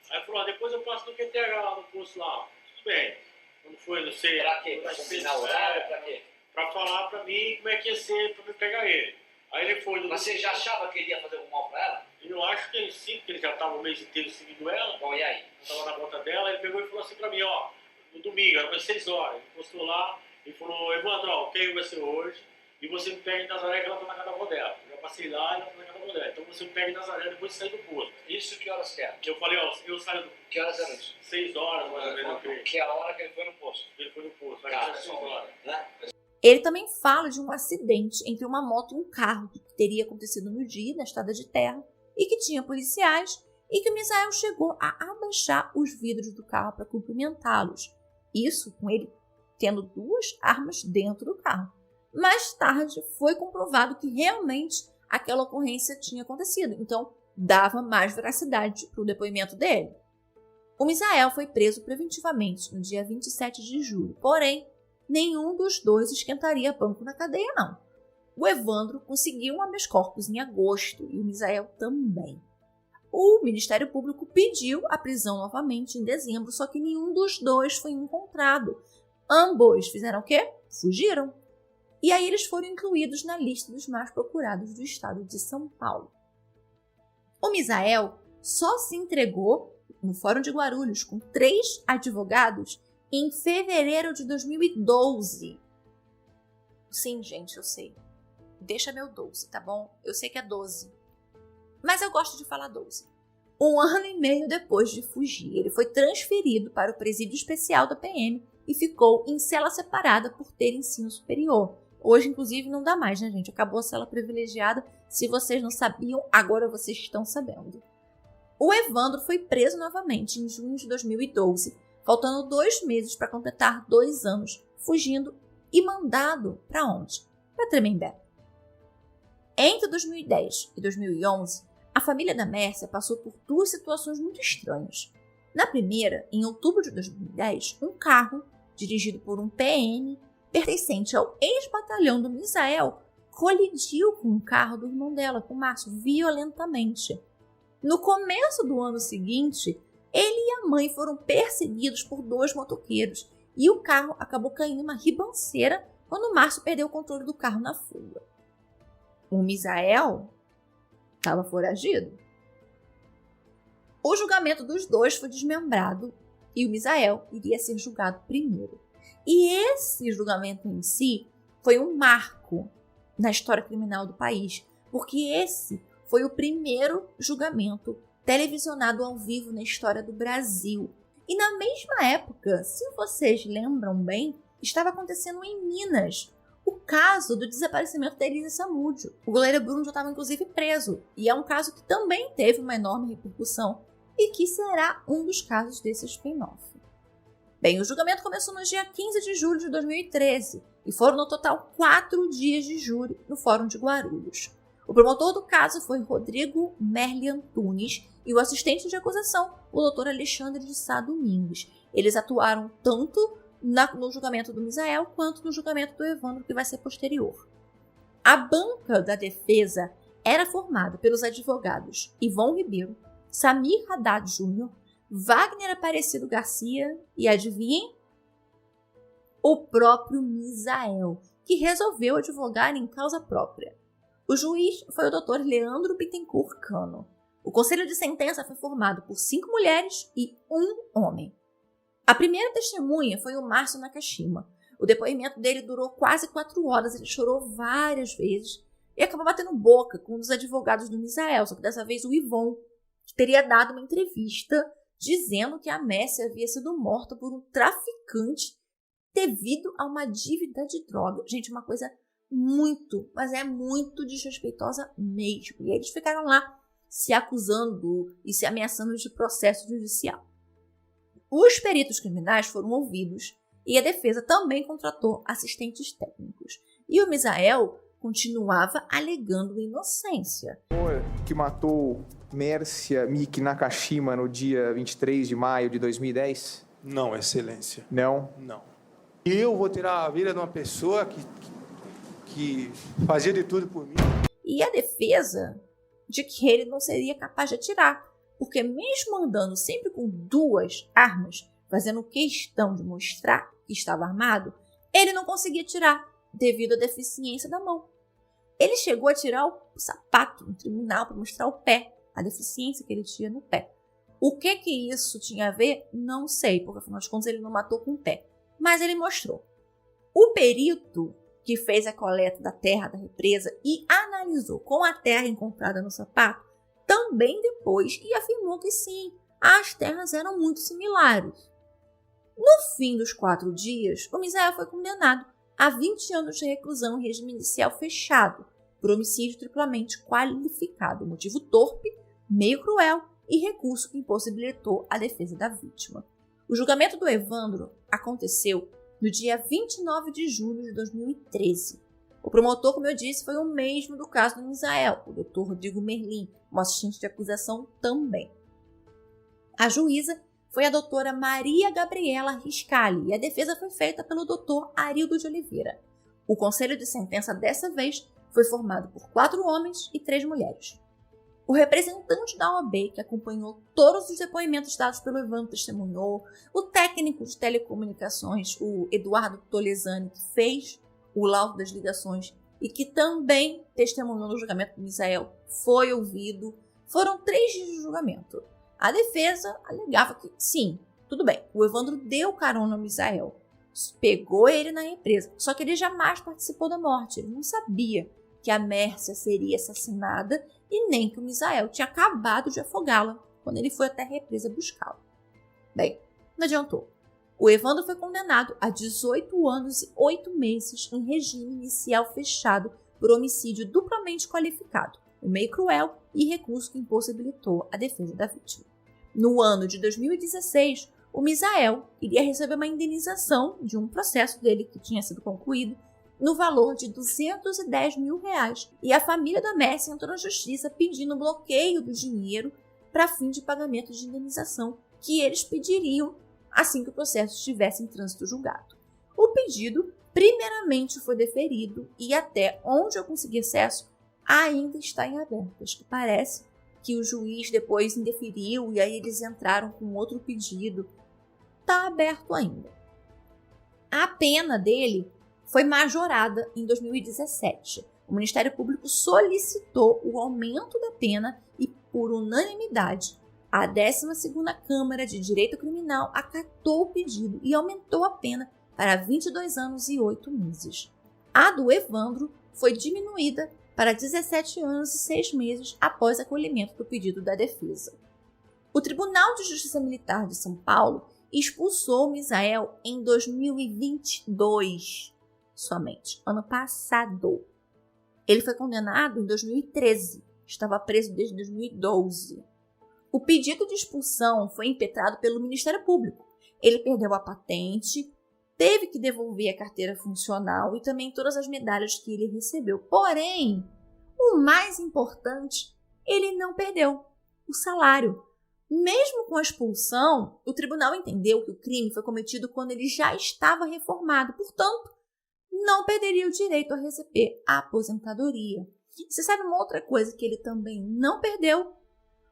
Aí ele falou, depois eu passo no QTH lá no posto lá. Tudo bem. Quando foi, não sei. Pra quê? Pra combinar o horário? Pra quê? Pra falar pra mim como é que ia ser pra me pegar ele. Aí ele foi. Mas você já achava que ele ia fazer algum mal pra ela? Eu acho que ele sim, porque ele já estava o mês inteiro seguindo ela. Bom, e aí? Estava na volta dela, ele pegou e falou assim pra mim, ó, no domingo, era umas 6 horas. Ele postou lá e falou, Evandro, ó, o que vai ser hoje? E você me pega em Nazaré, que ela tá na casa da avó dela. Eu já passei lá e ela tá na casa da avó dela. Então você me pega em Nazaré depois de sair do posto. Isso que horas que era? Eu falei, ó, eu saio do Que horas eram isso? 6 horas, mais ou menos, eu creio. Que é a hora que ele foi no posto. Ele foi no posto, Tá, vai ser 6 horas. né? Ele também fala de um acidente entre uma moto e um carro que teria acontecido no dia, na estrada de terra, e que tinha policiais, e que o Misael chegou a abaixar os vidros do carro para cumprimentá-los. Isso com ele tendo 2 armas dentro do carro. Mais tarde foi comprovado que realmente aquela ocorrência tinha acontecido, então dava mais veracidade para o depoimento dele. O Misael foi preso preventivamente no dia 27 de julho, porém, nenhum dos dois esquentaria banco na cadeia, não. O Evandro conseguiu um habeas corpus em agosto e o Misael também. O Ministério Público pediu a prisão novamente em dezembro, só que nenhum dos dois foi encontrado. Ambos fizeram o quê? Fugiram. E aí eles foram incluídos na lista dos mais procurados do estado de São Paulo. O Misael só se entregou no Fórum de Guarulhos com 3 advogados em fevereiro de 2012. Sim, gente, eu sei. Deixa meu 12, tá bom? Eu sei que é 12. Mas eu gosto de falar 12. 1 ano e meio depois de fugir, ele foi transferido para o presídio especial da PM e ficou em cela separada por ter ensino superior. Hoje, inclusive, não dá mais, né, gente? Acabou a cela privilegiada. Se vocês não sabiam, agora vocês estão sabendo. O Evandro foi preso novamente em junho de 2012, faltando 2 meses para completar 2 anos, fugindo e mandado para onde? Para Tremembé. Entre 2010 e 2011, a família da Mércia passou por 2 situações muito estranhas. Na primeira, em outubro de 2010, um carro, dirigido por um PM, pertencente ao ex-batalhão do Misael, colidiu com o carro do irmão dela, com o Márcio, violentamente. No começo do ano seguinte, ele e a mãe foram perseguidos por 2 motoqueiros e o carro acabou caindo em uma ribanceira quando o Márcio perdeu o controle do carro na fuga. O Misael estava foragido. O julgamento dos 2 foi desmembrado e o Misael iria ser julgado primeiro. E esse julgamento em si foi um marco na história criminal do país, porque esse foi o primeiro julgamento televisionado ao vivo na história do Brasil. E na mesma época, se vocês lembram bem, estava acontecendo em Minas o caso do desaparecimento da Elisa Samúdio. O goleiro Bruno já estava inclusive preso, e é um caso que também teve uma enorme repercussão e que será um dos casos desse spin-off. Bem, o julgamento começou no dia 15 de julho de 2013 e foram no total 4 dias de júri no Fórum de Guarulhos. O promotor do caso foi Rodrigo Merli Antunes e o assistente de acusação, o Dr. Alexandre de Sá Domingues. Eles atuaram tanto no julgamento do Misael quanto no julgamento do Evandro, que vai ser posterior. A banca da defesa era formada pelos advogados Ivon Ribeiro, Samir Haddad Jr., Wagner Aparecido Garcia e, adivinhem, o próprio Misael, que resolveu advogar em causa própria. O juiz foi o Dr. Leandro Bittencourt Cano. O conselho de sentença foi formado por 5 mulheres e 1 homem. A primeira testemunha foi o Márcio Nakashima. O depoimento dele durou quase 4 horas, ele chorou várias vezes e acabou batendo boca com um dos advogados do Misael, só que dessa vez o Ivon, que teria dado uma entrevista dizendo que a Mércia havia sido morta por um traficante devido a uma dívida de droga. Gente, uma coisa muito, mas é muito desrespeitosa mesmo. E eles ficaram lá se acusando e se ameaçando de processo judicial. Os peritos criminais foram ouvidos e a defesa também contratou assistentes técnicos. E o Misael continuava alegando inocência. que matou Mércia Miki Nakashima no dia 23 de maio de 2010? Não, Excelência. Não? Não. Eu vou tirar a vida de uma pessoa que fazia de tudo por mim. E a defesa de que ele não seria capaz de atirar, porque mesmo andando sempre com 2 armas, fazendo questão de mostrar que estava armado, ele não conseguia atirar devido à deficiência da mão. Ele chegou a tirar o sapato no tribunal para mostrar o pé, a deficiência que ele tinha no pé. O que isso tinha a ver? Não sei, porque afinal de contas ele não matou com o pé. Mas ele mostrou. O perito que fez a coleta da terra da represa e analisou com a terra encontrada no sapato, também depois e afirmou que sim, as terras eram muito similares. No fim dos 4 dias, o Misael foi condenado a 20 anos de reclusão em regime inicial fechado por homicídio triplamente qualificado, motivo torpe, meio cruel e recurso que impossibilitou a defesa da vítima. O julgamento do Evandro aconteceu no dia 29 de julho de 2013. O promotor, como eu disse, foi o mesmo do caso do Misael, o Dr. Rodrigo Merlin, um assistente de acusação também. A juíza foi a doutora Maria Gabriela Riscali e a defesa foi feita pelo Dr. Arildo de Oliveira. O conselho de sentença dessa vez foi formado por 4 homens e 3 mulheres. O representante da OAB, que acompanhou todos os depoimentos dados pelo Evandro, testemunhou. O técnico de telecomunicações, o Eduardo Tolesani, que fez o laudo das ligações e que também testemunhou no julgamento do Misael, foi ouvido. Foram 3 dias de julgamento. A defesa alegava que, sim, tudo bem, o Evandro deu carona ao Misael, pegou ele na represa, só que ele jamais participou da morte. Ele não sabia que a Mércia seria assassinada e nem que o Misael tinha acabado de afogá-la quando ele foi até a represa buscá-la. Bem, não adiantou. O Evandro foi condenado a 18 anos e 8 meses em regime inicial fechado por homicídio duplamente qualificado, o meio cruel e recurso que impossibilitou a defesa da vítima. No ano de 2016, o Misael iria receber uma indenização de um processo dele que tinha sido concluído no valor de R$210 mil, e a família da Mércia entrou na justiça pedindo bloqueio do dinheiro para fim de pagamento de indenização que eles pediriam assim que o processo estivesse em trânsito julgado. O pedido primeiramente foi deferido e até onde eu consegui acesso ainda está em aberto. Acho que parece que o juiz depois indeferiu e aí eles entraram com outro pedido. Está aberto ainda. A pena dele foi majorada em 2017. O Ministério Público solicitou o aumento da pena e, por unanimidade, a 12ª Câmara de Direito Criminal acatou o pedido e aumentou a pena para 22 anos e 8 meses. A do Evandro foi diminuída para 17 anos e 6 meses após acolhimento do pedido da defesa. O Tribunal de Justiça Militar de São Paulo expulsou o Misael em 2022. Somente, ano passado. Ele foi condenado em 2013, estava preso desde 2012. O pedido de expulsão foi impetrado pelo Ministério Público. Ele perdeu a patente, teve que devolver a carteira funcional e também todas as medalhas que ele recebeu. Porém, o mais importante, ele não perdeu o salário. Mesmo com a expulsão, o tribunal entendeu que o crime foi cometido quando ele já estava reformado, portanto, não perderia o direito a receber a aposentadoria. E você sabe uma outra coisa que ele também não perdeu?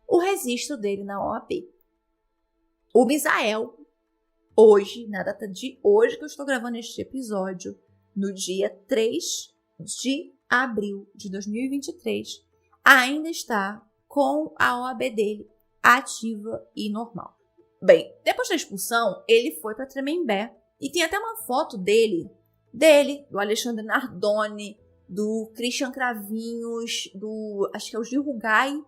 O registro dele na OAB. O Misael, hoje, na data de hoje que eu estou gravando este episódio, no dia 3 de abril de 2023, ainda está com a OAB dele ativa e normal. Bem, depois da expulsão, ele foi para Tremembé e tem até uma foto dele, do Alexandre Nardoni, do Christian Cravinhos, acho que é o Gil Rugai,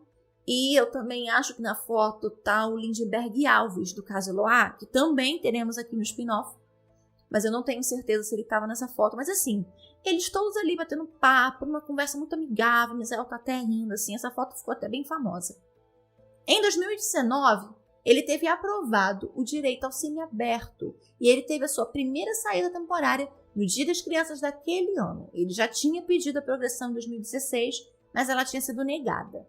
e eu também acho que na foto tá o Lindbergh Alves, do caso Eloá, que também teremos aqui no spin-off, mas eu não tenho certeza se ele estava nessa foto, mas assim, eles todos ali batendo papo, numa conversa muito amigável, Misael tá até rindo, assim, essa foto ficou até bem famosa. Em 2019, ele teve aprovado o direito ao semiaberto e ele teve a sua primeira saída temporária no Dia das Crianças daquele ano. Ele já tinha pedido a progressão em 2016, mas ela tinha sido negada.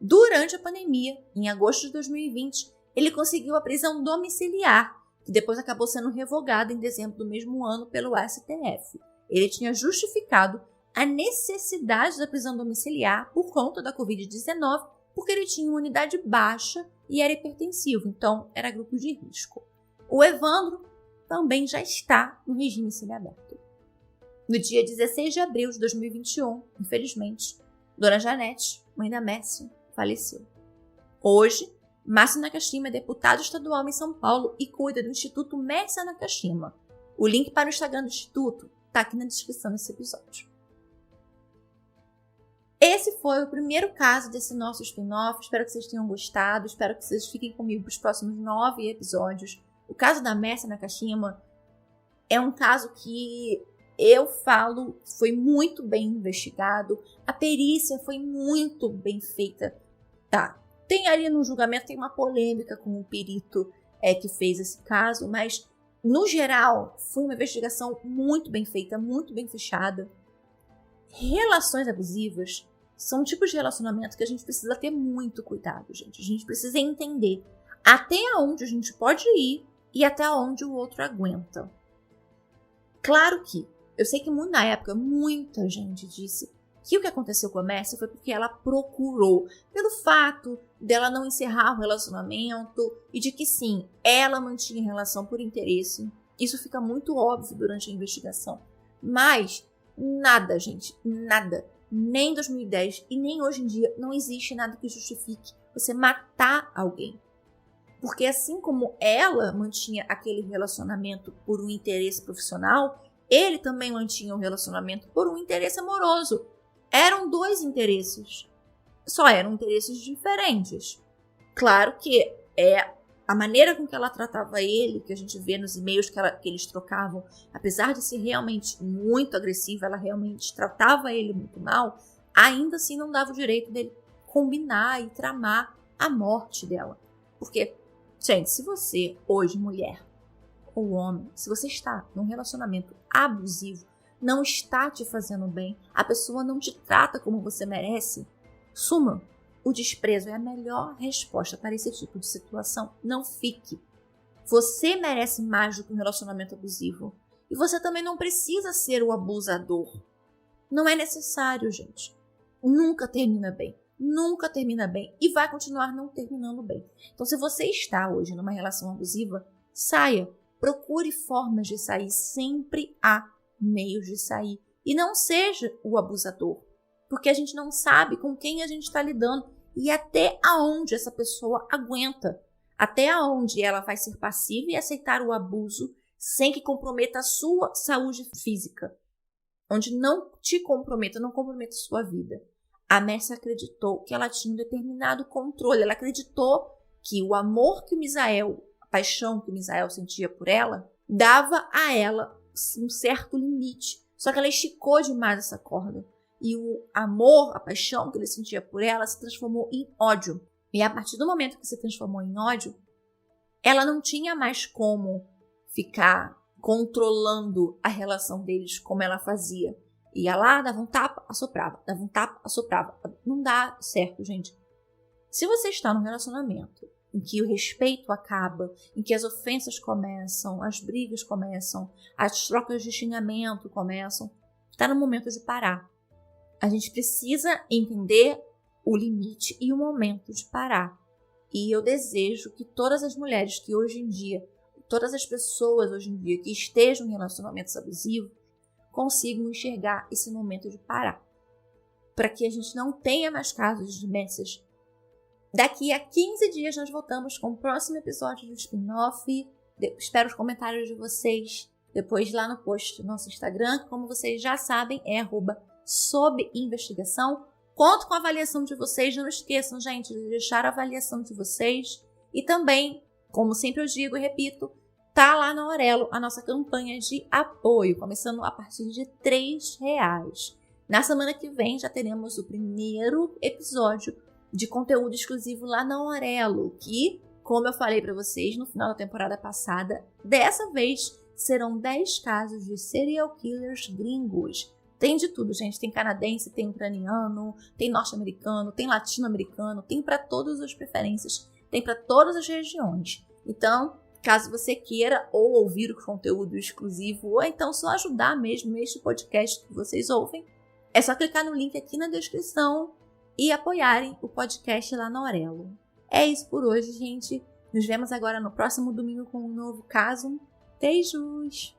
Durante a pandemia, em agosto de 2020, ele conseguiu a prisão domiciliar, que depois acabou sendo revogada em dezembro do mesmo ano pelo STF. Ele tinha justificado a necessidade da prisão domiciliar por conta da Covid-19, porque ele tinha imunidade baixa e era hipertensivo, então era grupo de risco. O Evandro também já está no regime semiaberto. No dia 16 de abril de 2021, infelizmente, Dona Janete, mãe da Mércia, faleceu. Hoje, Márcio Nakashima é deputado estadual em São Paulo e cuida do Instituto Mércia Nakashima. O link para o Instagram do Instituto está aqui na descrição desse episódio. Esse foi o primeiro caso desse nosso spin-off. Espero que vocês tenham gostado. Espero que vocês fiquem comigo para os próximos 9 episódios. O caso da Mércia Nakashima é um caso que eu falo foi muito bem investigado. A perícia foi muito bem feita. Tá, tem ali no julgamento, tem uma polêmica com o perito que fez esse caso, mas no geral foi uma investigação muito bem feita, muito bem fechada. Relações abusivas são tipos de relacionamento que a gente precisa ter muito cuidado, gente. A gente precisa entender até onde a gente pode ir e até onde o outro aguenta. Claro que eu sei que na época muita gente disse que o que aconteceu com a Mércia foi porque ela procurou, pelo fato dela não encerrar o relacionamento e de que sim, ela mantinha relação por interesse. Isso fica muito óbvio durante a investigação. Mas nada, gente, nada, nem em 2010 e nem hoje em dia, não existe nada que justifique você matar alguém. Porque assim como ela mantinha aquele relacionamento por um interesse profissional, ele também mantinha um relacionamento por um interesse amoroso. Eram 2 interesses. Só eram interesses diferentes. Claro que a maneira com que ela tratava ele, que a gente vê nos e-mails que eles trocavam, apesar de ser realmente muito agressiva, ela realmente tratava ele muito mal, ainda assim não dava o direito dele combinar e tramar a morte dela. Porque, gente, se você, hoje, mulher ou homem, se você está num relacionamento abusivo, não está te fazendo bem, a pessoa não te trata como você merece, suma. O desprezo é a melhor resposta para esse tipo de situação. Não fique. Você merece mais do que um relacionamento abusivo. E você também não precisa ser o abusador. Não é necessário, gente. Nunca termina bem. Nunca termina bem. E vai continuar não terminando bem. Então, se você está hoje numa relação abusiva, saia. Procure formas de sair. Sempre há meios de sair. E não seja o abusador. Porque a gente não sabe com quem a gente está lidando e até aonde essa pessoa aguenta. Até aonde ela vai ser passiva e aceitar o abuso sem que comprometa a sua saúde física. Onde não te comprometa, não comprometa a sua vida. A Mércia acreditou que ela tinha um determinado controle. Ela acreditou que o amor que o Misael, a paixão que o Misael sentia por ela, dava a ela um certo limite. Só que ela esticou demais essa corda. E o amor, a paixão que ele sentia por ela se transformou em ódio. E a partir do momento que se transformou em ódio, ela não tinha mais como ficar controlando a relação deles como ela fazia. Ia lá, dava um tapa, assoprava, dava um tapa, assoprava. Não dá certo, gente. Se você está num relacionamento em que o respeito acaba, em que as ofensas começam, as brigas começam, as trocas de xingamento começam, está no momento de parar. A gente precisa entender o limite e o momento de parar. E eu desejo que todas as mulheres que hoje em dia, todas as pessoas hoje em dia que estejam em relacionamentos abusivos, consigam enxergar esse momento de parar. Para que a gente não tenha mais casos de Mércias. Daqui a 15 dias nós voltamos com o próximo episódio do spin-off. Espero os comentários de vocês depois lá no post do nosso Instagram, que como vocês já sabem é @sob investigação. Conto com a avaliação de vocês. Não esqueçam, gente, de deixar a avaliação de vocês. E também, como sempre eu digo e repito, tá lá na Aurelo a nossa campanha de apoio, começando a partir de R$3. Na semana que vem já teremos o primeiro episódio de conteúdo exclusivo lá na Aurelo, que, como eu falei para vocês no final da temporada passada, dessa vez serão 10 casos de serial killers gringos. Tem de tudo, gente. Tem canadense, tem ucraniano, tem norte-americano, tem latino-americano, tem para todas as preferências, tem para todas as regiões. Então, caso você queira ou ouvir o conteúdo exclusivo, ou então só ajudar mesmo este podcast que vocês ouvem, é só clicar no link aqui na descrição e apoiarem o podcast lá na Aurelo. É isso por hoje, gente. Nos vemos agora no próximo domingo com um novo caso. Beijos!